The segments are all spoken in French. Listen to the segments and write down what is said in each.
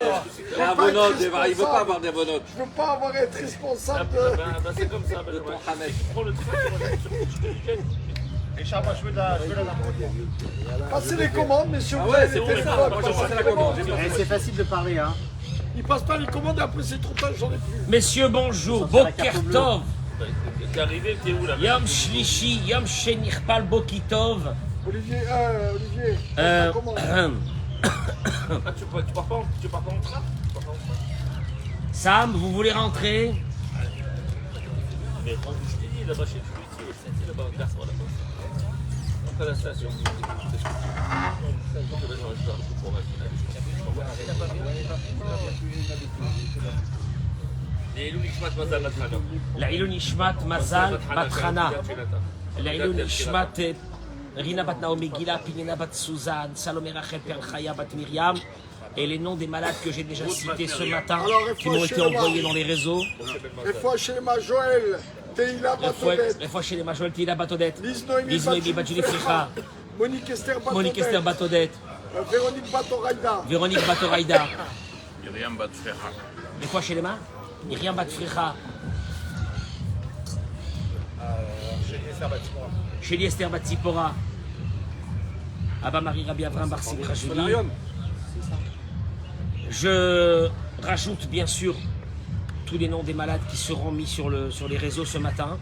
La bonne note, il ne veut pas avoir des bonnes notes. Je veux pas avoir à être responsable c'est comme ça. De ton Hamed. Tu prends le truc, et Charles, je veux la Passer les commandes, messieurs. Ah vous ouais, avez c'est les bon, téléphones, moi j'ai passez passé les la commande. commandes. C'est facile de parler, hein. Ils passent pas les commandes et après c'est trop tard, j'en ai plus. Messieurs, bonjour. Boker Tov. T'es arrivé, t'es où là? Yom Shlishi, Yom Shenichpal Bokitov. Olivier, passe la commande. Ah, tu pars pas en train? Sam, vous voulez rentrer? Mais quand je t'ai dit, là-bas chez lui, c'est là-bas, garçon, là-bas. Après la station. La Ilon Ishmat Mazal Batrana. La Ilon Ishmat Rina Bat Naomi Gila, Pinina Bat Suzanne, Salomé Rachel Perchaya Bat Myriam. Et les noms des malades que j'ai déjà cités ce matin, qui m'ont été envoyés dans les réseaux. Des fois chez Joël, Teila Batodet, Les fois chez les Majol Tila Batodet, Lise Liz Noémie Badjuli Fricha, Monique Esther Batodet, Monique Esther Batodet, Véronique Batoraïda, Véronique Batoraïda. Myriam Batfrecha. Les fois chez les mains, Myriam Batfricha, Chélie Esther Batsipora, Abba Marie Rabbi Avram Bar Simcha Julie. Je rajoute bien sûr tous les noms des malades qui seront mis sur les réseaux ce matin.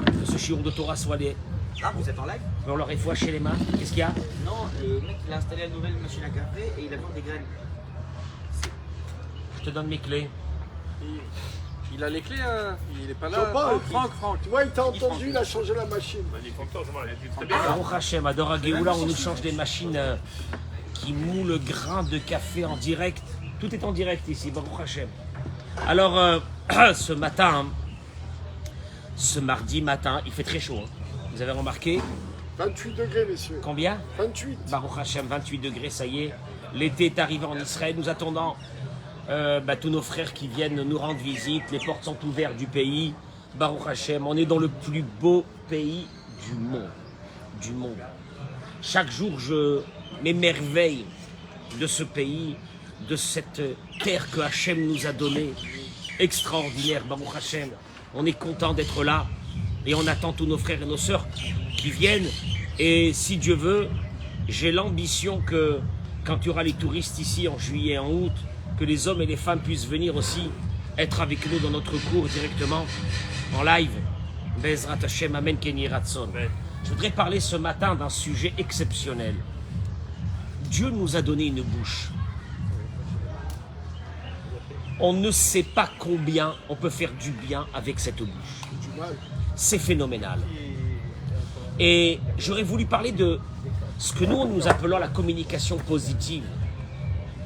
Que ce shiur de Torah soit les. Ah, vous êtes en live? On leur fois chez les mains. Qu'est-ce qu'il y a? Non, le mec il a installé la nouvelle machine à café et il a vendu des graines. Je te donne mes clés. Il a les clés, hein. Il est pas Je là. sais pas, Franck. tu vois, il t'a entendu, il a changé la machine. Il est content, je très bien. Baruch Hashem, à Dora Géoula, on nous change des machines qui mouent le grain de café en direct. Tout est en direct ici, Baruch Hashem. Alors, ce matin, ce mardi matin, il fait très chaud. Hein. Vous avez remarqué? 28 degrés, messieurs. Combien? 28. Baruch Hashem, 28 degrés, ça y est. L'été est arrivé en Israël. Nous attendons tous nos frères qui viennent nous rendre visite. Les portes sont ouvertes du pays. Baruch Hashem, on est dans le plus beau pays du monde. Du monde. Chaque jour, je m'émerveille de ce pays, de cette terre que Hachem nous a donnée. Extraordinaire, Baruch Hashem. On est content d'être là et on attend tous nos frères et nos sœurs qui viennent. Et si Dieu veut, j'ai l'ambition que quand il y aura les touristes ici en juillet et en août, que les hommes et les femmes puissent venir aussi être avec nous dans notre cours directement en live. Bezrat Hashem, Amen, Kenyi Ratson. Je voudrais parler ce matin d'un sujet exceptionnel. Dieu nous a donné une bouche. On ne sait pas combien on peut faire du bien avec cette bouche. C'est phénoménal. Et j'aurais voulu parler de ce que nous appelons la communication positive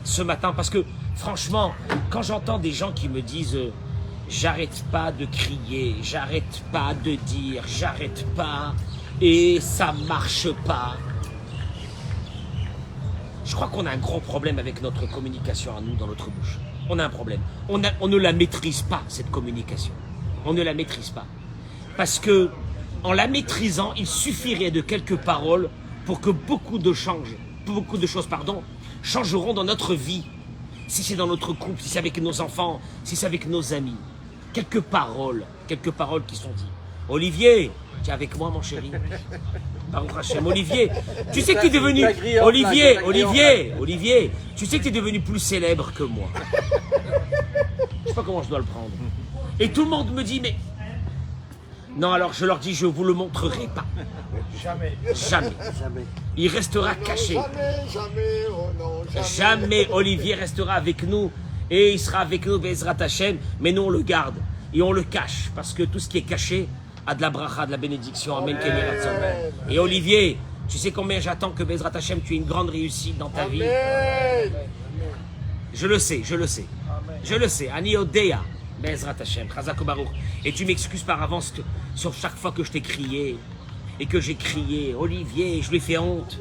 ce matin. Parce que franchement, quand j'entends des gens qui me disent j'arrête pas de crier, j'arrête pas de dire, j'arrête pas et ça marche pas. Je crois qu'on a un gros problème avec notre communication à nous dans notre bouche. On a un problème. On ne la maîtrise pas, cette communication. On ne la maîtrise pas. Parce que, en la maîtrisant, il suffirait de quelques paroles pour que beaucoup de choses changeront dans notre vie. Si c'est dans notre couple, si c'est avec nos enfants, si c'est avec nos amis. Quelques paroles qui sont dites. Olivier, tu es avec moi mon chéri. Baruch Hashem. Olivier, tu sais que tu es devenu... Olivier, tu sais que tu es devenu plus célèbre que moi. Je sais pas comment je dois le prendre. Et tout le monde me dit, mais... Non, alors je leur dis, je vous le montrerai pas. Jamais. Il restera caché. Jamais, oh non, jamais. Jamais Olivier restera avec nous et il sera avec nous, Bezrat Hashem, mais nous on le garde et on le cache parce que tout ce qui est caché a de la bracha, de la bénédiction. Amen. Et Olivier, tu sais combien j'attends que Bezrat Hashem, tu aies une grande réussite dans ta vie. Je le sais. Ani Odea, Bezrat Hashem, Chazak Baruch. Et tu m'excuses par avance sur chaque fois que je t'ai crié. Et que j'ai crié, Olivier, je lui ai fait honte.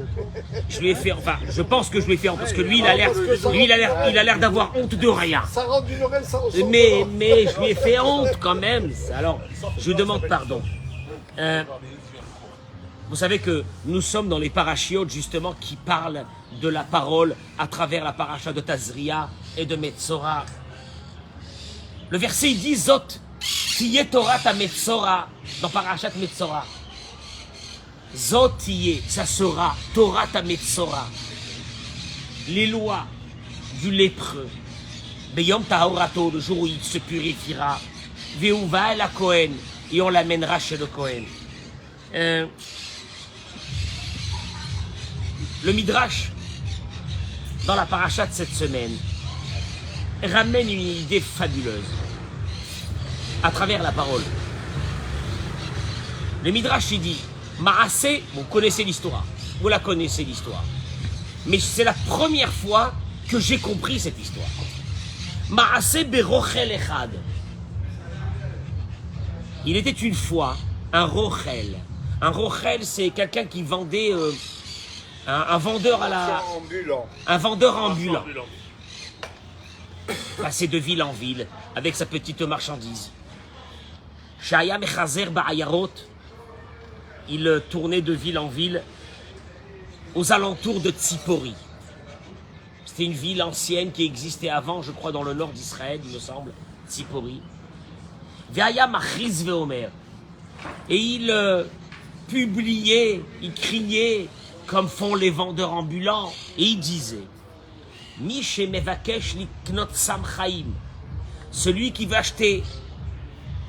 Je pense que je lui ai fait honte parce que lui, il a l'air d'avoir honte de rien. Ça rend d'une oreille, ça ressemble. Mais je lui ai fait honte quand même. Alors, je lui demande pardon. Vous savez que nous sommes dans les parachiotes justement qui parlent de la parole à travers la paracha de Tazria et de Metzora. Le verset il dit Zot, Tiye Torah ta Metzora, dans parachat Metzora. Zot Tiye, ça sera Torah ta Metzora. Les lois du lépreux. Beyom Tahorato, le jour où il se purifiera. Veuva la Kohen, et on l'amènera chez le Kohen. Le Midrash, dans la paracha de cette semaine, ramène une idée fabuleuse à travers la parole. Le Midrash il dit, Maasé, vous connaissez l'histoire, vous la connaissez l'histoire, mais c'est la première fois que j'ai compris cette histoire. Maasé berochel echad. Il était une fois un rochel. Un rochel, c'est quelqu'un qui vendait un vendeur à la... Un vendeur ambulant. Passait de ville en ville avec sa petite marchandise. Shaya mechazer ba'ayarot. Il tournait de ville en ville aux alentours de Tzipori. C'était une ville ancienne qui existait avant, je crois, dans le nord d'Israël, il me semble, Tzipori. Ve'aya machiz ve'omer. Et il publiait, il criait, comme font les vendeurs ambulants, et il disait Mi shemevakesh liknot sam chaim. Celui qui va acheter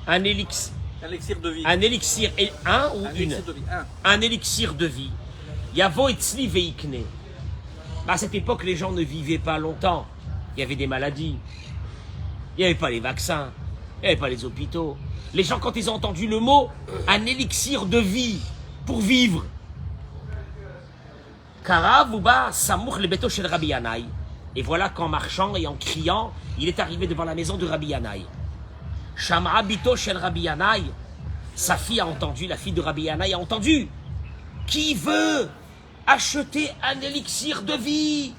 un élixir de vie. Un élixir, un ou Un une élixir de vie, un. Un élixir de vie. Yavo etzli veikne. À cette époque, les gens ne vivaient pas longtemps. Il y avait des maladies. Il n'y avait pas les vaccins. Il n'y avait pas les hôpitaux. Les gens, quand ils ont entendu le mot, un élixir de vie pour vivre. Karavouba samour le beto shel Rabbi Yanaï. Et voilà qu'en marchant et en criant, il est arrivé devant la maison de Rabbi Yanaï. Shamra bito shel Rabbi Yanaï. Sa fille a entendu, la fille de Rabbi Yanaï a entendu. Qui veut acheter un élixir de vie?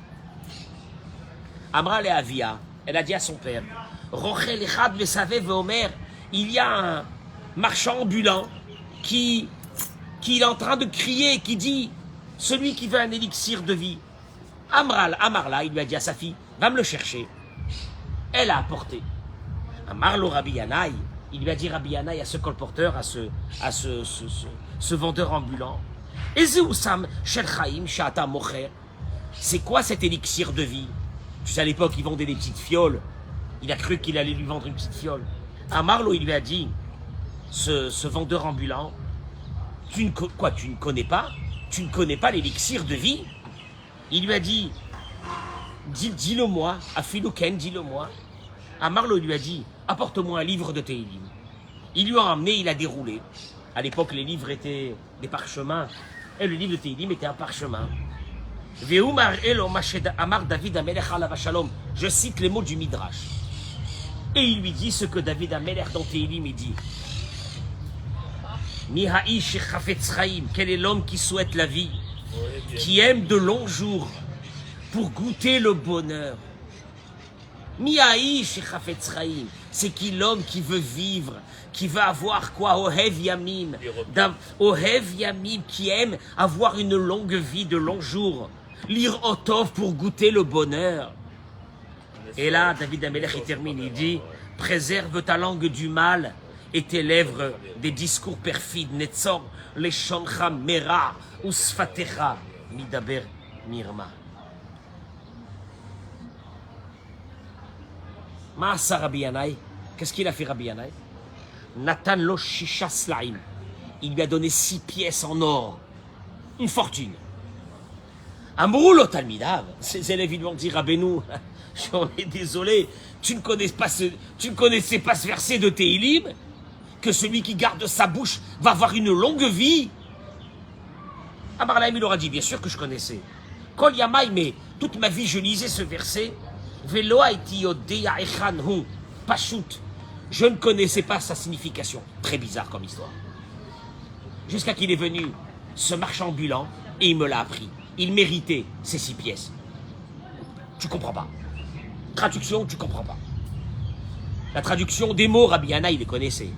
Amra le Avia, elle a dit à son père, Rochel echad le savait Omer, il y a un marchand ambulant qui est en train de crier, qui dit, celui qui veut un élixir de vie. Amarla, il lui a dit à sa fille, va me le chercher. Elle a apporté. Amarlo Rabbi Yanaï, il lui a dit Rabbi Yanaï à ce colporteur, à ce vendeur ambulant. C'est quoi cet élixir de vie? Tu sais, à l'époque, ils vendaient des petites fioles. Il a cru qu'il allait lui vendre une petite fiole. Amarlo, il lui a dit, ce vendeur ambulant, tu ne connais pas? Tu ne connais pas l'élixir de vie? Il lui a dit, dis-le moi, Afilouken, dis-le moi. Amarlo lui a dit, apporte-moi un livre de Tehilim. Il lui a emmené, il a déroulé. À l'époque, les livres étaient des parchemins. Et le livre de Tehilim était un parchemin. Je cite les mots du Midrash. Et il lui dit ce que David Amelech dans Tehilim il dit. Quel est l'homme qui souhaite la vie, qui aime de longs jours pour goûter le bonheur? C'est qui l'homme qui veut vivre, qui veut avoir quoi? Ohev Yamim. Ohev Yamim, qui aime avoir une longue vie, de longs jours. Lire Otov pour goûter le bonheur. Et là, David Amelech, il termine, il dit, préserve ta langue du mal et tes lèvres des discours perfides. Netzor, leshoncha mera, usfatecha, midaber mirma. Maasa Rabbi Yanaï, qu'est-ce qu'il a fait Rabbi Yanaï? Nathan lo shisha slaim. Il lui a donné 6 pièces en or. Une fortune. Amroulo Talmidav. Ses élèves ils lui ont dit, Rabbeinu, j'en ai désolé, tu ne connaissais pas ce verset de Tehilim, que celui qui garde sa bouche va avoir une longue vie. Amarlaim il aura dit, bien sûr que je connaissais. Kol Yamai, mais toute ma vie je lisais ce verset. Je ne connaissais pas sa signification. Très bizarre comme histoire. Jusqu'à qu'il est venu ce marchand ambulant et il me l'a appris. Il méritait ces 6 pièces. Tu comprends pas. Traduction, tu comprends pas. La traduction des mots, Rabbi Yanaï, il les connaissait.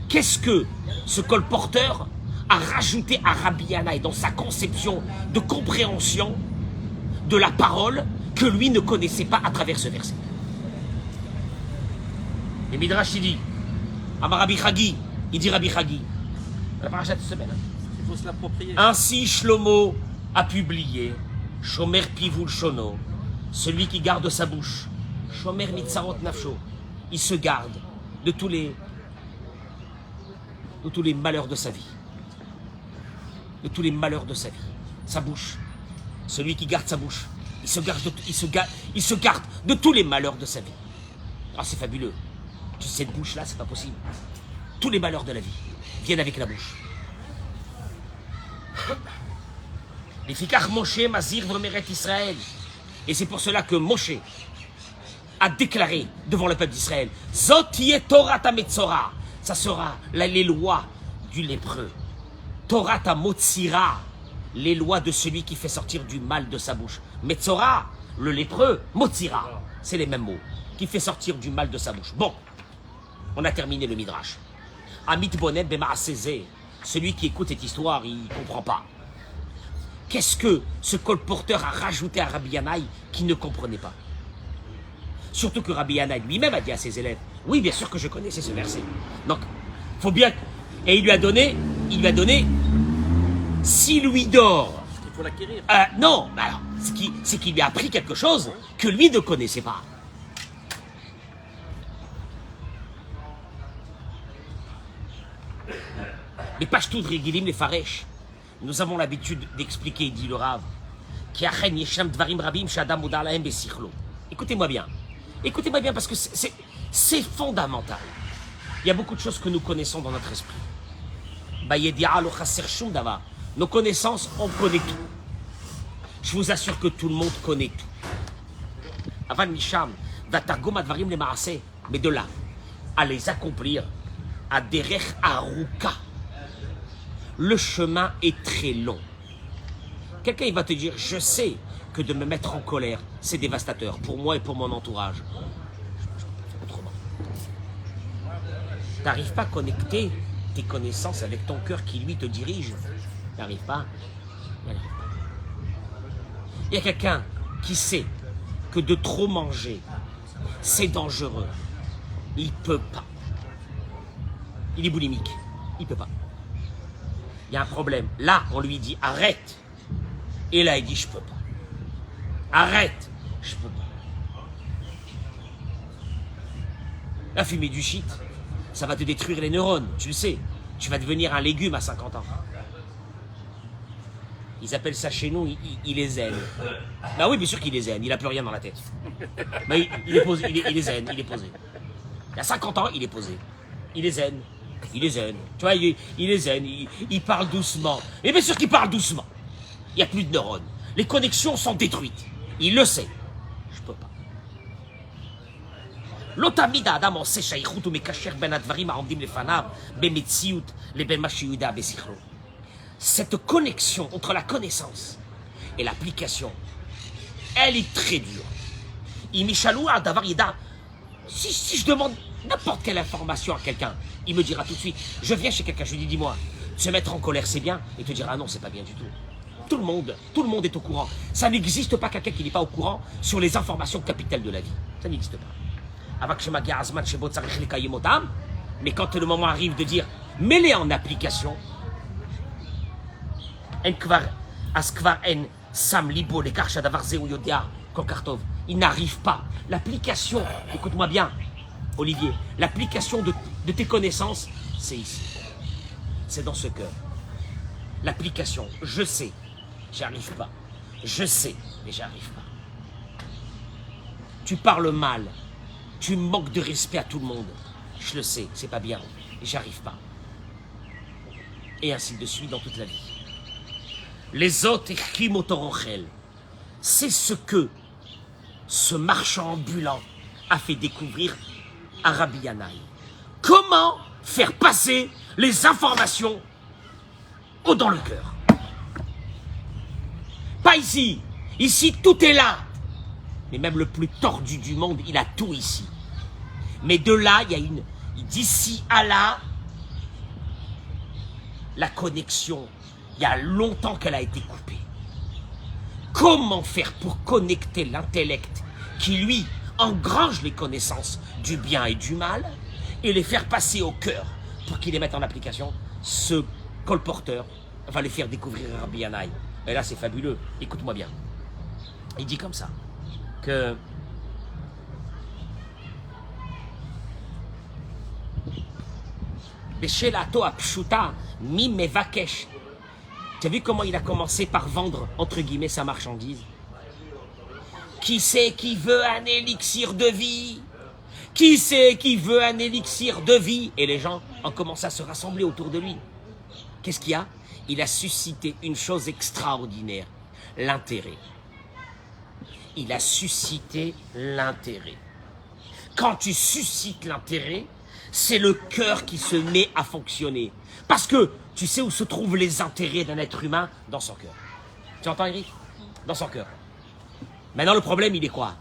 Qu'est-ce que ce colporteur a rajouté à Rabbi Yanaï dans sa conception de compréhension de la parole que lui ne connaissait pas à travers ce verset. Et Midrash il dit, Amar Rabbi Chagi, il dit Rabbi Chagi, la paracha de cette semaine. Il faut se l'approprier. Ainsi Shlomo a publié, Shomer Pivul Shono, celui qui garde sa bouche, Shomer Mitzarot Nafsho, il se garde de tous les malheurs de sa vie. De tous les malheurs de sa vie. Sa bouche. Celui qui garde sa bouche. Il se garde de tous les malheurs de sa vie. Ah, c'est fabuleux. Cette bouche-là, c'est pas possible. Tous les malheurs de la vie viennent avec la bouche. Les Fikach Moshe Mazir Vremeret Israël. Et c'est pour cela que Moshe a déclaré devant le peuple d'Israël, Zot yeh Torah ta Metzora. Ça sera les lois du lépreux. Torah ta Motzira, les lois de celui qui fait sortir du mal de sa bouche. Metzora, le lépreux, Motzira, c'est les mêmes mots, qui fait sortir du mal de sa bouche. Bon, on a terminé le Midrash. Amit Bonet Bema'asezeh, celui qui écoute cette histoire, il ne comprend pas. Qu'est-ce que ce colporteur a rajouté à Rabbi Yanaï qui ne comprenait pas? Surtout que Rabbi Yanaï lui-même a dit à ses élèves, oui, bien sûr que je connaissais ce verset. Donc, faut bien... Et il lui a donné, s'il lui dort... Il faut l'acquérir. Non, alors, c'est qu'il lui a appris quelque chose que lui ne connaissait pas. Les Pashtout Regilim, les Faresh, nous avons l'habitude d'expliquer, dit le Rav, écoutez-moi bien. Écoutez-moi bien parce que c'est fondamental. Il y a beaucoup de choses que nous connaissons dans notre esprit. Nos connaissances, on connaît tout. Je vous assure que tout le monde connaît tout. Mais de là, à les accomplir, à derech aruka, le chemin est très long. Quelqu'un il va te dire, je sais que de me mettre en colère, c'est dévastateur pour moi et pour mon entourage. Autrement. Tu n'arrives pas à connecter tes connaissances avec ton cœur qui lui te dirige. Tu n'arrives pas. Il y a quelqu'un qui sait que de trop manger, c'est dangereux. Il ne peut pas. Il est boulimique. Il ne peut pas. Il y a un problème. Là, on lui dit arrête. Et là, il dit je peux pas. Arrête. Je peux pas. La fumée du shit, ça va te détruire les neurones. Tu le sais. Tu vas devenir un légume à 50 ans. Ils appellent ça chez nous, il est zen. Bah oui, bien sûr qu'il est zen. Il n'a plus rien dans la tête. Bah, il est posé. Il est zen. Il est posé. Il y a 50 ans, il est posé. Il est zen. Il est zen. Tu vois, il est zen. Il parle doucement. Et bien sûr qu'il parle doucement. Il n'y a plus de neurones. Les connexions sont détruites. Il le sait. Je peux pas. L'otamida adam ose shaykhut u mekasher ben advarim ha'omdim lefanav bemetziut leben ma sheyuda besichlo. Cette connexion entre la connaissance et l'application, elle est très dure. Imishalou adavar yeda. Si je demande n'importe quelle information à quelqu'un, il me dira tout de suite, je viens chez quelqu'un, je lui dis, dis-moi, se mettre en colère c'est bien, et te dire, ah non, c'est pas bien du tout. Tout le monde est au courant. Ça n'existe pas quelqu'un qui n'est pas au courant sur les informations capitales de la vie. Ça n'existe pas. Mais quand le moment arrive de dire, mets-les en application, il n'arrive pas. L'application, écoute-moi bien, Olivier, l'application de tes connaissances, c'est ici. C'est dans ce cœur. L'application, je sais, j'y arrive pas. Je sais, mais j'y arrive pas. Tu parles mal, tu manques de respect à tout le monde. Je le sais, c'est pas bien, et j'y arrive pas. Et ainsi de suite dans toute la vie. Les autres chimotorochel, c'est ce que ce marchand ambulant a fait découvrir à Rabbi Yanaï. Comment faire passer les informations dans le cœur? Pas ici. Ici, tout est là. Mais même le plus tordu du monde, il a tout ici. Mais de là, il y a une... D'ici à là, la connexion, il y a longtemps qu'elle a été coupée. Comment faire pour connecter l'intellect qui, lui, engrange les connaissances du bien et du mal et les faire passer au cœur pour qu'ils les mettent en application? Ce colporteur va les faire découvrir Rabbi Yanaï. Et là, c'est fabuleux. Écoute-moi bien. Il dit comme ça que Beshelato apshuta mi mevakesh. Tu as vu comment il a commencé par vendre, entre guillemets, sa marchandise? Qui c'est qui veut un élixir de vie? Qui c'est qui veut un élixir de vie? Et les gens ont commencé à se rassembler autour de lui. Qu'est-ce qu'il y a? Il a suscité une chose extraordinaire, l'intérêt. Il a suscité l'intérêt. Quand tu suscites l'intérêt, c'est le cœur qui se met à fonctionner. Parce que tu sais où se trouvent les intérêts d'un être humain? Dans son cœur. Tu entends, Eric? Dans son cœur. Maintenant, le problème, il est quoi?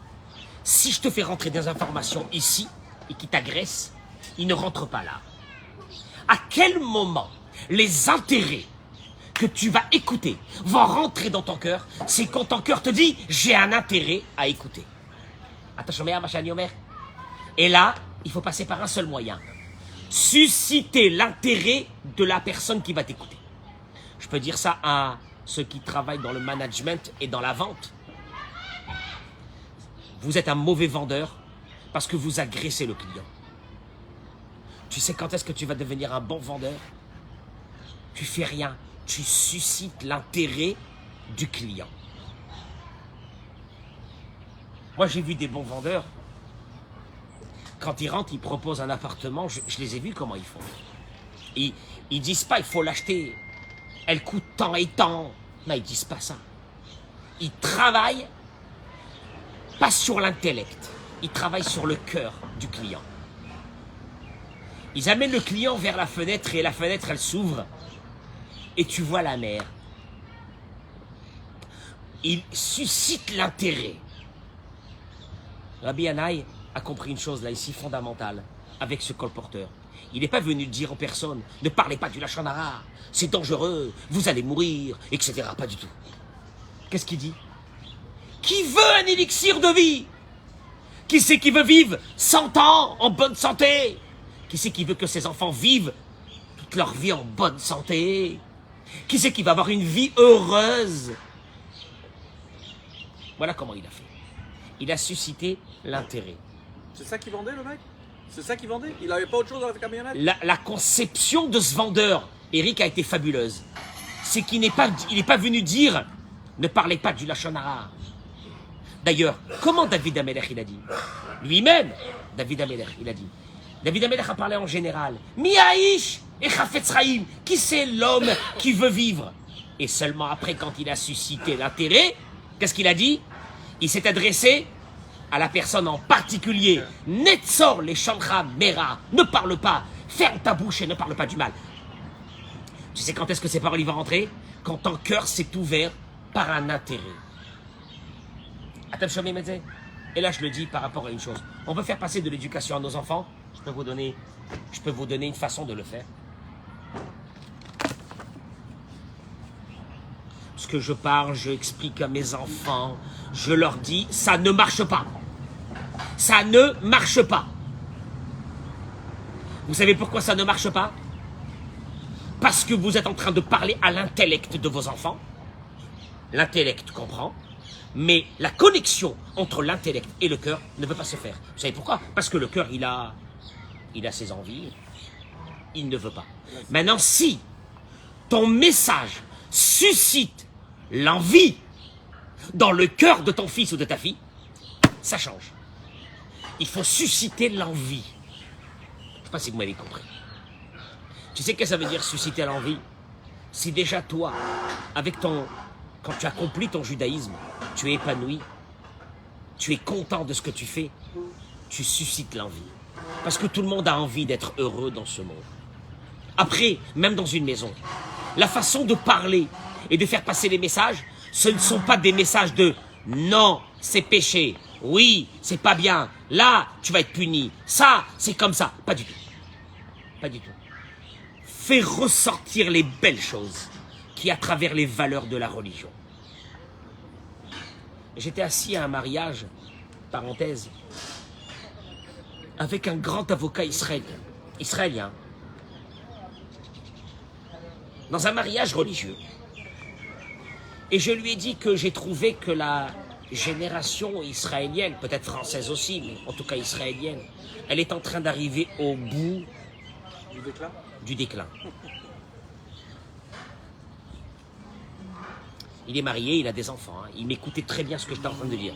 Si je te fais rentrer des informations ici et qui t'agressent, ils ne rentrent pas là. À quel moment les intérêts que tu vas écouter vont rentrer dans ton cœur? C'est quand ton cœur te dit « j'ai un intérêt à écouter ». Et là, il faut passer par un seul moyen. Susciter l'intérêt de la personne qui va t'écouter. Je peux dire ça à ceux qui travaillent dans le management et dans la vente. Vous êtes un mauvais vendeur parce que vous agressez le client. Tu sais quand est-ce que tu vas devenir un bon vendeur? Tu fais rien. Tu suscites l'intérêt du client. Moi, j'ai vu des bons vendeurs. Quand ils rentrent, ils proposent un appartement. Je les ai vus comment ils font. Ils disent pas, il faut l'acheter. Elle coûte tant et tant. Non, ils disent pas ça. Ils travaillent pas sur l'intellect. Ils travaillent sur le cœur du client. Ils amènent le client vers la fenêtre et la fenêtre, elle s'ouvre. Et tu vois la mer. Ils suscitent l'intérêt. Rabbi Yanaï a compris une chose là ici fondamentale avec ce colporteur. Il n'est pas venu dire aux personnes ne parlez pas du lachon hara, c'est dangereux, vous allez mourir, etc. Pas du tout. Qu'est-ce qu'il dit? Qui veut un élixir de vie? Qui c'est qui veut vivre 100 ans en bonne santé? Qui c'est qui veut que ses enfants vivent toute leur vie en bonne santé? Qui c'est qui va avoir une vie heureuse? Voilà comment il a fait. Il a suscité l'intérêt. C'est ça qu'il vendait, le mec? C'est ça qu'il vendait? Il n'avait pas autre chose dans la camionnette? La conception de ce vendeur, Eric, a été fabuleuse. C'est qu'il n'est pas venu dire ne parlez pas du lachon hara. D'ailleurs, comment David Amelech il a dit? Lui-même, David Amelech, il a dit. David Amelech a parlé en général. Miaïch et Chafetz Chaim. Qui c'est l'homme qui veut vivre? Et seulement après, quand il a suscité l'intérêt, qu'est-ce qu'il a dit? Il s'est adressé à la personne en particulier. Netzor les Chandra Mera. Ne parle pas. Ferme ta bouche et ne parle pas du mal. Tu sais quand est-ce que ces paroles vont rentrer? Quand ton cœur s'est ouvert par un intérêt. Et là, je le dis par rapport à une chose. On veut faire passer de l'éducation à nos enfants. Je peux vous donner une façon de le faire. Ce que je parle, je explique à mes enfants. Je leur dis, ça ne marche pas. Ça ne marche pas. Vous savez pourquoi ça ne marche pas? Parce que vous êtes en train de parler à l'intellect de vos enfants. L'intellect comprend. Mais la connexion entre l'intellect et le cœur ne peut pas se faire. Vous savez pourquoi? Parce que le cœur, il a ses envies. Il ne veut pas. Maintenant, si ton message suscite l'envie dans le cœur de ton fils ou de ta fille, ça change. Il faut susciter l'envie. Je ne sais pas si vous m'avez compris. Tu sais ce que ça veut dire susciter l'envie? Si déjà toi, quand tu accomplis ton judaïsme, tu es épanoui, tu es content de ce que tu fais, tu suscites l'envie. Parce que tout le monde a envie d'être heureux dans ce monde. Après, même dans une maison, la façon de parler et de faire passer les messages, ce ne sont pas des messages de « non, c'est péché »,« oui, c'est pas bien »,« là, tu vas être puni »,« ça, c'est comme ça ». Pas du tout. Pas du tout. fait ressortir les belles choses qui à travers les valeurs de la religion. J'étais assis à un mariage, parenthèse, avec un grand avocat israélien, dans un mariage religieux. Et je lui ai dit que j'ai trouvé que la génération israélienne, peut-être française aussi, mais en tout cas israélienne, elle est en train d'arriver au bout Du déclin. du déclin. Il est marié, il a des enfants. Hein. Il m'écoutait très bien ce que j'étais en train de dire.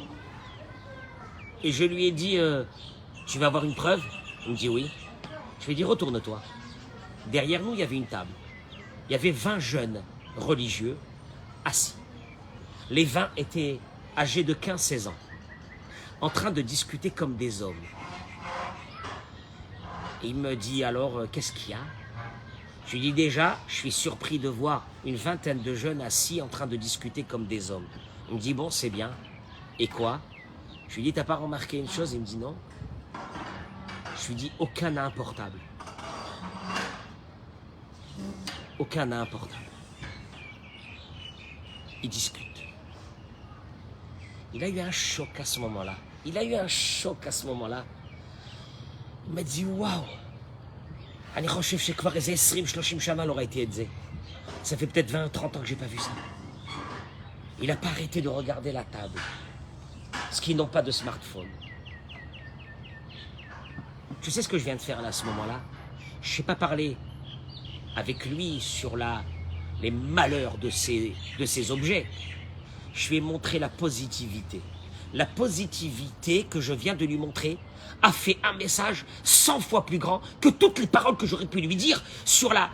Et je lui ai dit, tu vas avoir une preuve? Il me dit oui. Je lui ai dit, retourne-toi. Derrière nous, il y avait une table. Il y avait 20 jeunes religieux assis. Les 20 étaient âgés de 15-16 ans, en train de discuter comme des hommes. Et il me dit alors, qu'est-ce qu'il y a? Je lui dis déjà, je suis surpris de voir une vingtaine de jeunes assis en train de discuter comme des hommes. Il me dit, bon, c'est bien. Et quoi? Je lui dis, t'as pas remarqué une chose? Il me dit, non. Je lui dis, aucun n'a un portable. Aucun n'a un portable. Ils discutent. Il a eu un choc à ce moment-là. Il a eu un choc à ce moment-là. Il m'a dit, waouh! אני חושב שכבר איזה 20-30 שנה לא ראיתי את זה. Ça fait peut-être 20-30 ans que j'ai pas vu ça. Il n'a pas arrêté de regarder la table. Parce qu'ils n'ont pas de smartphone. Tu sais ce que je viens de faire là à ce moment-là? Je ne sais pas parler avec lui sur les malheurs de ces objets. Je lui ai montré la positivité. La positivité que je viens de lui montrer a fait un message 100 fois plus grand que toutes les paroles que j'aurais pu lui dire sur les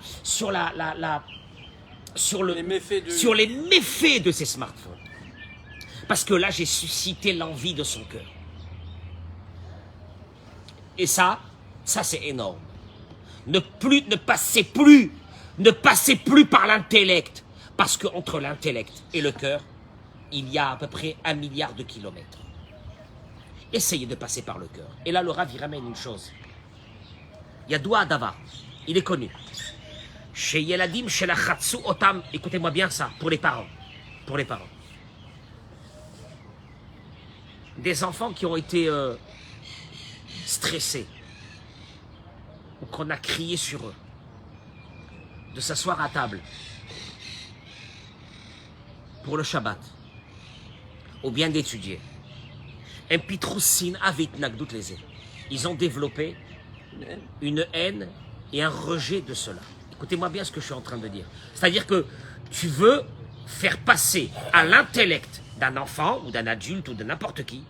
méfaits de ces smartphones. Parce que là, j'ai suscité l'envie de son cœur. Et ça c'est énorme. Ne passez plus par l'intellect. Parce qu'entre l'intellect et le cœur, il y a à peu près 1 milliard de kilomètres. Essayez de passer par le cœur. Et là, le Rav, il ramène une chose. Il y a Doua Adava. Il est connu. Chez Yeladim, chez la Khatsu Otam. Écoutez-moi bien ça, pour les parents. Pour les parents. Des enfants qui ont été stressés. Ou qu'on a crié sur eux. De s'asseoir à table. Pour le Shabbat. Ou bien d'étudier. Ils ont développé une haine et un rejet de cela. Écoutez-moi bien ce que je suis en train de dire. C'est-à-dire que tu veux faire passer à l'intellect d'un enfant ou d'un adulte ou de n'importe qui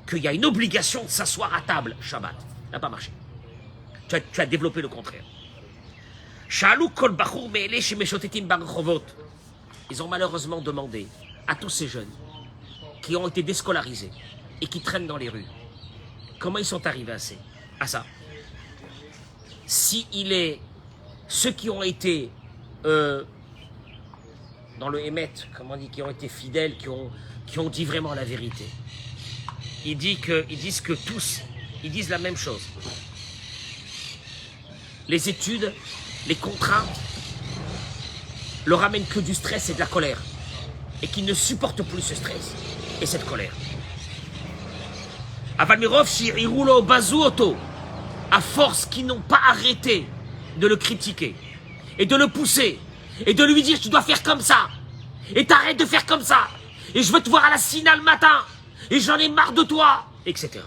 qu'il y a une obligation de s'asseoir à table Shabbat. Ça n'a pas marché. Tu as développé le contraire. Ils ont malheureusement demandé à tous ces jeunes qui ont été déscolarisés et qui traînent dans les rues, comment ils sont arrivés à ça? Si il est ceux qui ont été dans le Hémet, comment on dit, qui ont été fidèles, qui ont dit vraiment la vérité, ils disent que tous, ils disent la même chose. Les études, les contraintes, leur amènent que du stress et de la colère, et qu'ils ne supportent plus ce stress et cette colère. Avalmirov, Shirirulo, Bazuoto, à force qu'ils n'ont pas arrêté de le critiquer et de le pousser et de lui dire tu dois faire comme ça et t'arrêtes de faire comme ça et je veux te voir à la Sina le matin et j'en ai marre de toi, etc.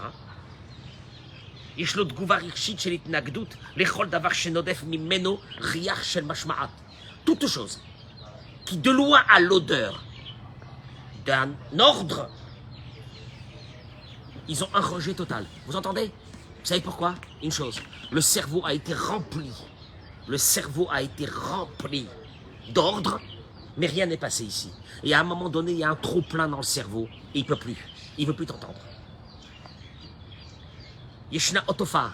Toute chose qui de loin a l'odeur d'un ordre, ils ont un rejet total. Vous entendez? Vous savez pourquoi? Une chose, le cerveau a été rempli. Le cerveau a été rempli d'ordre, mais rien n'est passé ici. Et à un moment donné, il y a un trop-plein dans le cerveau, et il ne peut plus. Il ne veut plus t'entendre. Yeshna Otofa,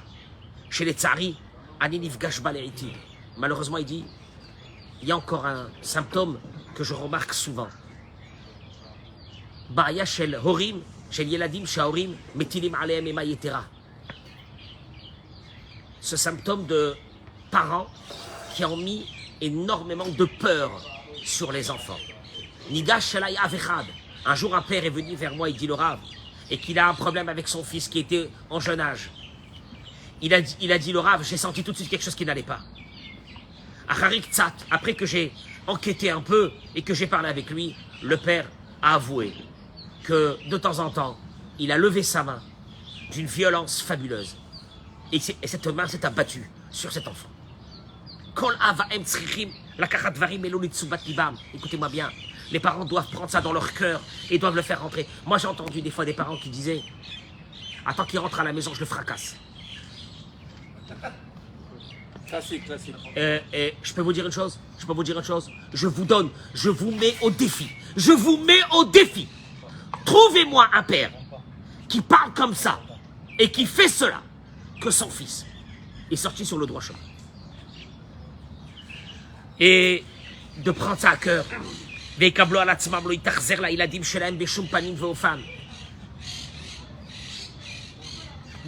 chez les Tsari, Aninifgash Baleriti. Malheureusement, il dit, il y a encore un symptôme que je remarque souvent. Baya shel Horim, shel Yeladim Shaorim, Metilim Aleem Ema Yetera. Ce symptôme de parents qui ont mis énormément de peur sur les enfants. Nigash Shalai Avechad. Un jour, un père est venu vers moi, il dit le Rav, et qu'il a un problème avec son fils qui était en jeune âge. Il a dit le Rav, j'ai senti tout de suite quelque chose qui n'allait pas. Après que j'ai enquêté un peu et que j'ai parlé avec lui, le père a avoué que de temps en temps, il a levé sa main d'une violence fabuleuse. Et cette main s'est abattue sur cet enfant. Écoutez-moi bien, les parents doivent prendre ça dans leur cœur et doivent le faire rentrer. Moi, j'ai entendu des fois des parents qui disaient « Attends qu'il rentre à la maison, je le fracasse. » Classique. Et je peux vous dire une chose, je vous mets au défi. Je vous mets au défi. Trouvez-moi un père qui parle comme ça et qui fait cela, que son fils est sorti sur le droit chemin. Et de prendre ça à cœur. De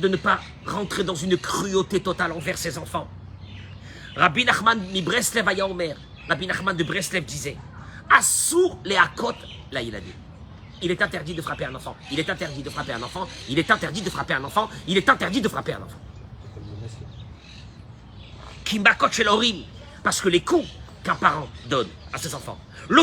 ne pas rentrer dans une cruauté totale envers ses enfants. Rabbi Nachman de Breslev disait Assour les akot, là il a dit. Il est interdit de frapper un enfant. Il est interdit de frapper un enfant. Il est interdit de frapper un enfant. Il est interdit de frapper un enfant. Kimbakot shel horim, parce que les coups qu'un parent donne à ses enfants, ils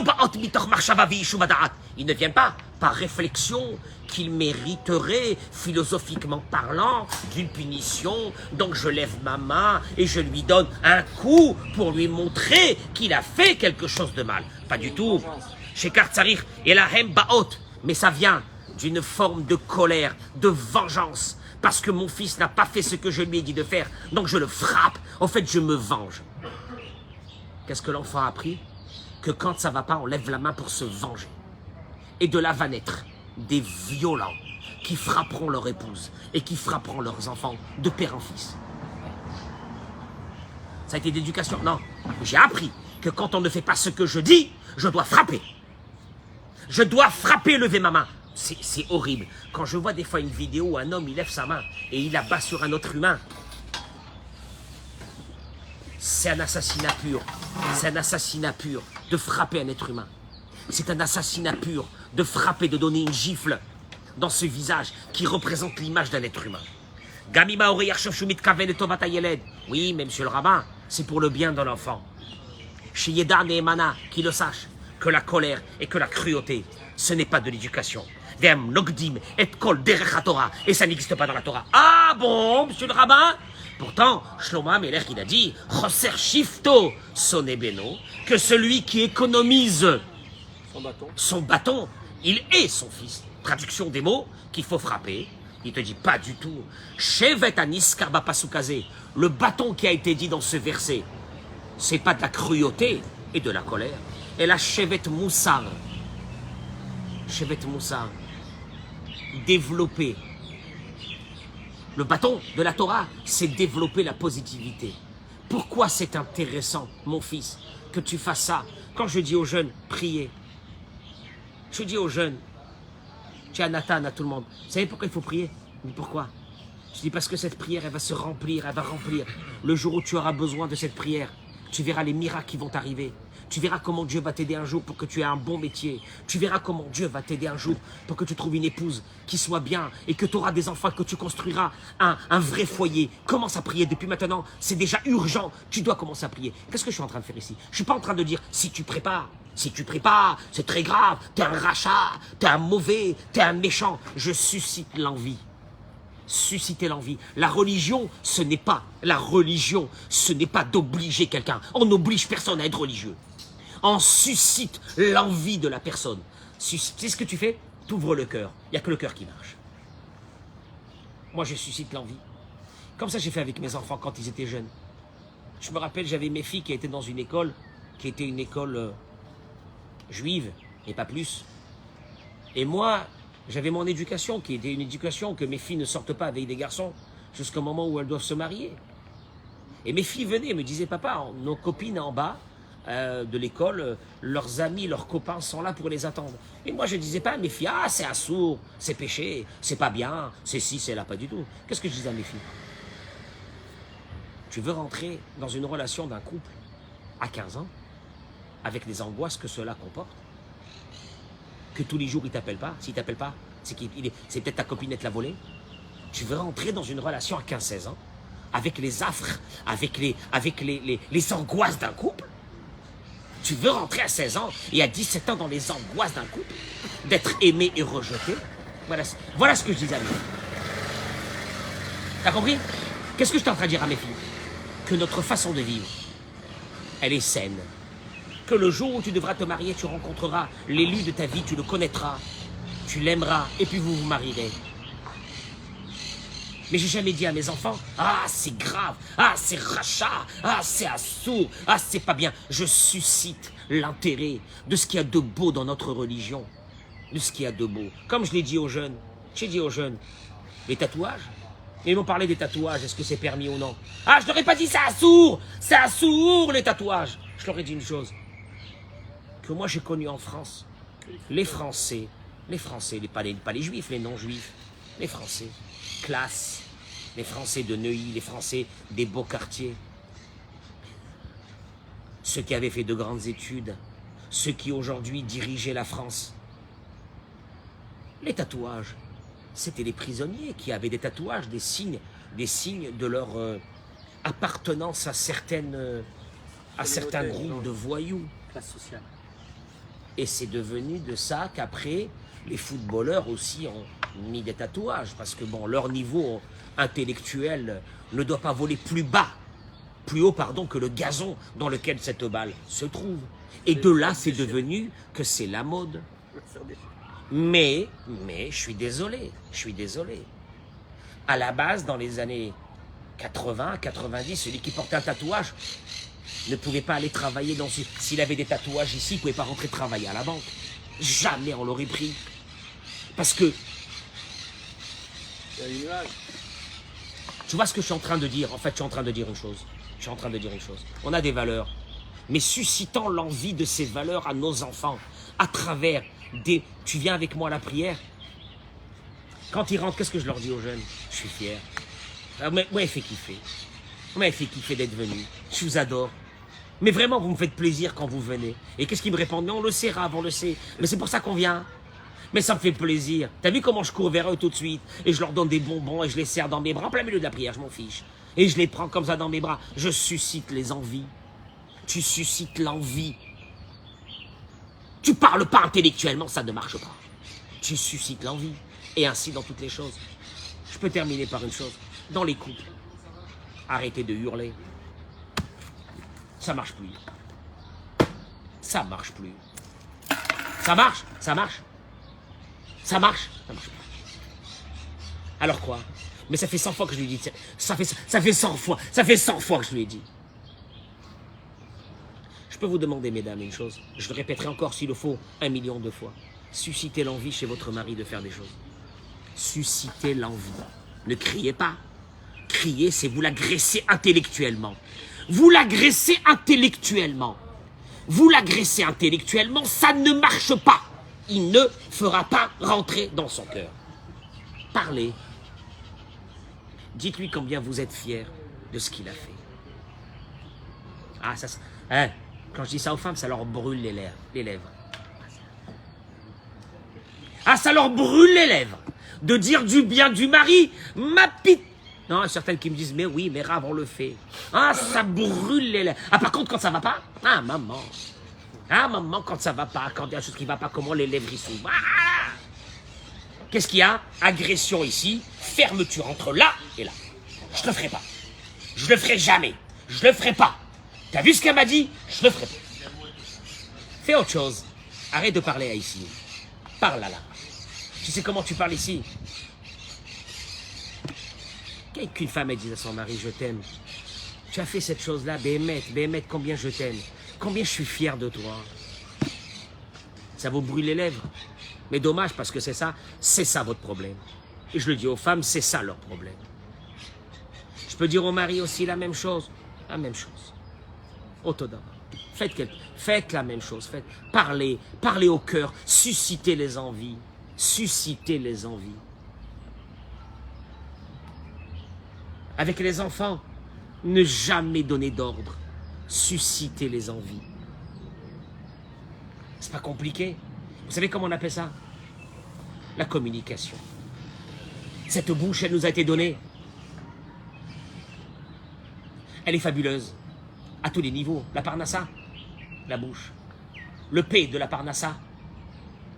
ne viennent pas par réflexion qu'ils mériteraient, philosophiquement parlant, d'une punition. Donc je lève ma main et je lui donne un coup pour lui montrer qu'il a fait quelque chose de mal. Pas du tout. Chez Kartsarir et la Hem Baot, mais ça vient d'une forme de colère, de vengeance, parce que mon fils n'a pas fait ce que je lui ai dit de faire, donc je le frappe. En fait, je me venge. Qu'est-ce que l'enfant a appris? Que quand ça va pas, on lève la main pour se venger. Et de là va naître des violents qui frapperont leur épouse et qui frapperont leurs enfants de père en fils. Ça a été d'éducation? Non. J'ai appris que quand on ne fait pas ce que je dis, je dois frapper. Je dois frapper, lever ma main. C'est horrible. Quand je vois des fois une vidéo où un homme il lève sa main et il abat sur un autre humain, c'est un assassinat pur. C'est un assassinat pur de frapper un être humain. C'est un assassinat pur de frapper, de donner une gifle dans ce visage qui représente l'image d'un être humain. Oui, mais monsieur le rabbin, c'est pour le bien de l'enfant. Chez Yedan et Emana, qui le sache, que la colère et que la cruauté, ce n'est pas de l'éducation. Et ça n'existe pas dans la Torah. Ah bon, monsieur le rabbin? Pourtant, Shlomo Amelech, il a dit, Shifto sonebeno, que celui qui économise son bâton, il est son fils. Traduction des mots qu'il faut frapper. Il te dit pas du tout. Shevet aniskarba pasukazé. Le bâton qui a été dit dans ce verset, c'est pas de la cruauté et de la colère. Et la shevet moussar. Shevet moussar. Développer. Le bâton de la Torah, c'est développer la positivité. Pourquoi c'est intéressant, mon fils, que tu fasses ça? Quand je dis aux jeunes, priez. Je dis aux jeunes, tu as Nathan, à tout le monde. Vous savez pourquoi il faut prier? Mais pourquoi? Je dis parce que cette prière, elle va se remplir, elle va remplir. Le jour où tu auras besoin de cette prière, tu verras les miracles qui vont t'arriver. Tu verras comment Dieu va t'aider un jour pour que tu aies un bon métier. Tu verras comment Dieu va t'aider un jour pour que tu trouves une épouse qui soit bien et que tu auras des enfants, que tu construiras un vrai foyer. Commence à prier depuis maintenant. C'est déjà urgent. Tu dois commencer à prier. Qu'est-ce que je suis en train de faire ici? Je ne suis pas en train de dire si tu prépares, c'est très grave. Tu es un rachat, tu es un mauvais, tu es un méchant. Je suscite l'envie. Susciter l'envie. La religion, ce n'est pas d'obliger quelqu'un. On n'oblige personne à être religieux. On suscite l'envie de la personne. Tu sais ce que tu fais? Tu ouvres le cœur. Il n'y a que le cœur qui marche. Moi, je suscite l'envie. Comme ça, j'ai fait avec mes enfants quand ils étaient jeunes. Je me rappelle, j'avais mes filles qui étaient dans une école, qui était une école juive, et pas plus. Et moi, j'avais mon éducation, qui était une éducation que mes filles ne sortent pas avec des garçons jusqu'au moment où elles doivent se marier. Et mes filles venaient et me disaient, papa, nos copines en bas de l'école, leurs amis, leurs copains sont là pour les attendre. Et moi, je ne disais pas à mes filles, ah, c'est assourd, c'est péché, c'est pas bien, c'est ci, c'est là, pas du tout. Qu'est-ce que je disais à mes filles? Tu veux rentrer dans une relation d'un couple, à 15 ans, avec les angoisses que cela comporte, que tous les jours il ne t'appelle pas, s'il ne t'appelle pas, c'est peut-être ta copinette l'a volé. Tu veux rentrer dans une relation à 15-16 ans, avec les affres, avec les angoisses d'un couple. Tu veux rentrer à 16 ans et à 17 ans dans les angoisses d'un couple, d'être aimé et rejeté. Voilà ce que je disais à mes filles. T'as compris? Qu'est-ce que je suis en train de dire à mes filles? Que notre façon de vivre, elle est saine. Que le jour où tu devras te marier, tu rencontreras l'élu de ta vie, tu le connaîtras, tu l'aimeras, et puis vous vous marierez. Mais j'ai jamais dit à mes enfants, ah c'est grave, ah c'est rachat, ah c'est assourd, ah c'est pas bien. Je suscite l'intérêt de ce qu'il y a de beau dans notre religion, de ce qu'il y a de beau. Comme je l'ai dit aux jeunes, les tatouages. Ils m'ont parlé des tatouages, est-ce que c'est permis ou non? Ah, je n'aurais pas dit c'est assourd les tatouages. Je leur ai dit une chose, que moi j'ai connu en France, les Français, pas les Juifs, les non-Juifs, les Français, classe, les Français de Neuilly, les Français des beaux quartiers, ceux qui avaient fait de grandes études, ceux qui aujourd'hui dirigeaient la France. Les tatouages, c'était les prisonniers qui avaient des tatouages, des signes de leur appartenance à certains groupes de voyous. Classe sociale. Et c'est devenu de ça qu'après, les footballeurs aussi ont mis des tatouages, parce que bon, leur niveau intellectuel ne doit pas voler plus haut, que le gazon dans lequel cette balle se trouve. Et de là, c'est devenu que c'est la mode. Mais, je suis désolé. À la base, dans les années 80, 90, celui qui portait un tatouage ne pouvait pas aller travailler dans... S'il avait des tatouages ici, il ne pouvait pas rentrer travailler à la banque. Jamais on l'aurait pris. Parce que... Il y a une image. Tu vois ce que je suis en train de dire? En fait, je suis en train de dire une chose. On a des valeurs. Mais suscitant l'envie de ces valeurs à nos enfants, à travers des... Tu viens avec moi à la prière? Quand ils rentrent, qu'est-ce que je leur dis aux jeunes? Je suis fier. Moi, il fait kiffer. Moi, il fait kiffer d'être venu. Je vous adore. Mais vraiment, vous me faites plaisir quand vous venez. Et qu'est-ce qu'ils me répondent? Mais on le sait, Rav, on le sait. Mais c'est pour ça qu'on vient. Mais ça me fait plaisir. T'as vu comment je cours vers eux tout de suite? Et je leur donne des bonbons et je les serre dans mes bras en plein milieu de la prière, je m'en fiche. Et je les prends comme ça dans mes bras. Je suscite les envies. Tu suscites l'envie. Tu parles pas intellectuellement, ça ne marche pas. Tu suscites l'envie. Et ainsi dans toutes les choses. Je peux terminer par une chose. Dans les couples, arrêtez de hurler. Ça marche plus. Ça marche plus. Ça marche? Ça marche? Ça marche? Ça marche pas. Alors quoi? Mais ça fait 100 fois que je lui ai dit. Ça fait 100 fois. Ça fait 100 fois que je lui ai dit. Je peux vous demander, mesdames, une chose. Je le répéterai encore s'il le faut 1 million de fois. Suscitez l'envie chez votre mari de faire des choses. Suscitez l'envie. Ne criez pas. Crier, c'est vous l'agresser intellectuellement. Vous l'agressez intellectuellement. Vous l'agressez intellectuellement, ça ne marche pas. Il ne fera pas rentrer dans son cœur. Parlez. Dites-lui combien vous êtes fier de ce qu'il a fait. Ah, ça... Hein, quand je dis ça aux femmes, ça leur brûle les lèvres. Ah, ça leur brûle les lèvres. De dire du bien du mari, ma petite... Non, il y a certaines qui me disent, mais oui, mais Rav, on le fait. Ah, ça brûle les lèvres. Ah, par contre, quand ça va pas, ah, maman. Ah, maman, quand ça va pas, quand il y a quelque chose qui va pas, comment les lèvres y s'ouvrent. Ah. Qu'est-ce qu'il y a? Agression ici, fermeture entre là et là. Je le ferai pas. Je le ferai jamais. Je le ferai pas. T'as vu ce qu'elle m'a dit? Je le ferai pas. Fais autre chose. Arrête de parler à ici. Parle là. Tu sais comment tu parles ici? Qu'une femme elle dise à son mari, je t'aime. Tu as fait cette chose-là, Béhémet, combien je t'aime. Combien je suis fier de toi. Ça vous brûle les lèvres. Mais dommage, parce que c'est ça votre problème. Et je le dis aux femmes, c'est ça leur problème. Je peux dire au mari aussi la même chose. La même chose. Autodam. Faites la même chose. Parlez au cœur. Suscitez les envies. Suscitez les envies. Avec les enfants, ne jamais donner d'ordre. susciter les envies. C'est pas compliqué. Vous savez comment on appelle ça? La communication. Cette bouche, elle nous a été donnée. Elle est fabuleuse. À tous les niveaux. La parnassa, la bouche. Le P de la parnassa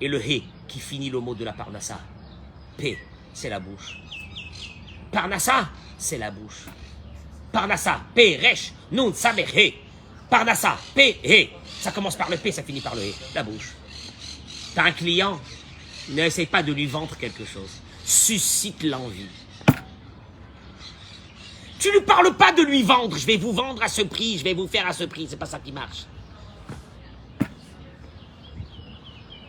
et le He qui finit le mot de la parnassa. P, c'est la bouche. Parnassa, c'est la bouche. Parnassa, P, Resh, Nun, Samer, He. Parnassa, P, He. Ça commence par le P, ça finit par le He. La bouche. T'as un client, n'essaye pas de lui vendre quelque chose. Suscite l'envie. Tu lui parles pas de lui vendre. Je vais vous vendre à ce prix, je vais vous faire à ce prix. C'est pas ça qui marche.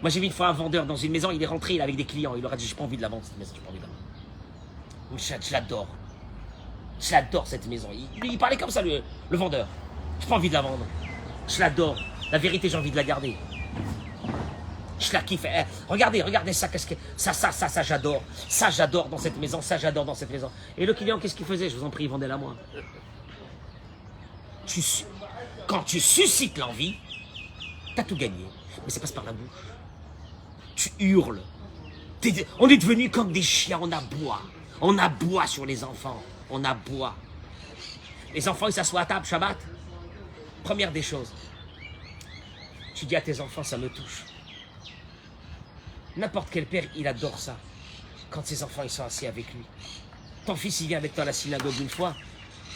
Moi, j'ai vu une fois un vendeur dans une maison, il est rentré, il est avec des clients. Il leur a dit, j'ai pas envie de la vendre, cette maison, j'ai pas envie de la vendre. Je l'adore. Je l'adore, cette maison. Il parlait comme ça, le vendeur. J'ai pas envie de la vendre. Je l'adore. La vérité, j'ai envie de la garder. Je la kiffe. Regardez ça, ça, j'adore. Ça, j'adore dans cette maison, ça, j'adore dans cette maison. Et le client, qu'est-ce qu'il faisait? Je vous en prie, vendez-la moi. Quand tu suscites l'envie, t'as tout gagné. Mais ça passe par la bouche. Tu hurles. On est devenus comme des chiens, on aboie. On aboie sur les enfants. On aboie. Les enfants, ils s'assoient à table, Shabbat. Première des choses. Tu dis à tes enfants, ça me touche. N'importe quel père, il adore ça. Quand ses enfants, ils sont assis avec lui. Ton fils, il vient avec toi à la synagogue une fois.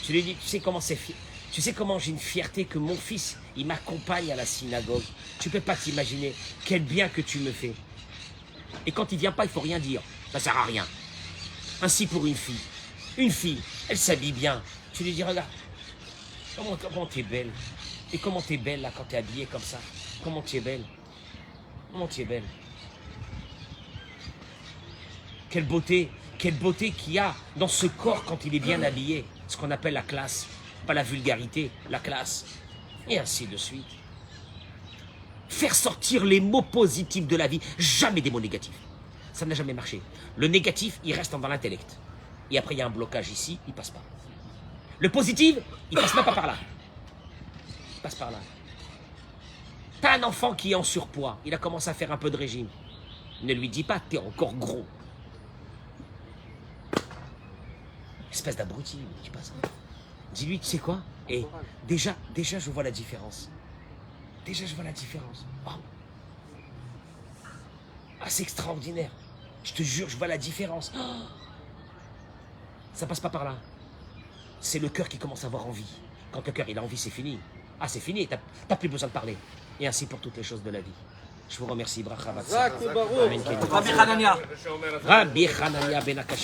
Tu lui dis, tu sais comment c'est fier. Tu sais comment j'ai une fierté que mon fils, il m'accompagne à la synagogue. Tu peux pas t'imaginer quel bien que tu me fais. Et quand il vient pas, il faut rien dire. Ça sert à rien. Ainsi pour une fille. Une fille, elle s'habille bien. Tu lui dis, regarde, comment t'es belle. Et comment t'es belle là quand t'es habillée comme ça. Comment tu es belle. Comment tu es belle. Quelle beauté qu'il y a dans ce corps quand il est bien habillé. Ce qu'on appelle la classe. Pas la vulgarité, la classe. Et ainsi de suite. Faire sortir les mots positifs de la vie. Jamais des mots négatifs. Ça n'a jamais marché. Le négatif, il reste dans l'intellect. Et après, il y a un blocage ici, il passe pas. Le positif, il passe même pas par là. Il passe par là. T'as un enfant qui est en surpoids. Il a commencé à faire un peu de régime. Ne lui dis pas, t'es encore gros. Espèce d'abruti, ne dis pas ça. Dis-lui, tu sais quoi? Et déjà, je vois la différence. Déjà, je vois la différence. Oh. Ah, c'est extraordinaire. Je te jure, je vois la différence. Oh. Ça passe pas par là. C'est le cœur qui commence à avoir envie. Quand le cœur il a envie, c'est fini. Ah, c'est fini, t'as plus besoin de parler. Et ainsi pour toutes les choses de la vie. Je vous remercie. Bracha, Zak ou Baruch. Rabbi Hanania. Rabbi Hanania ben Akash.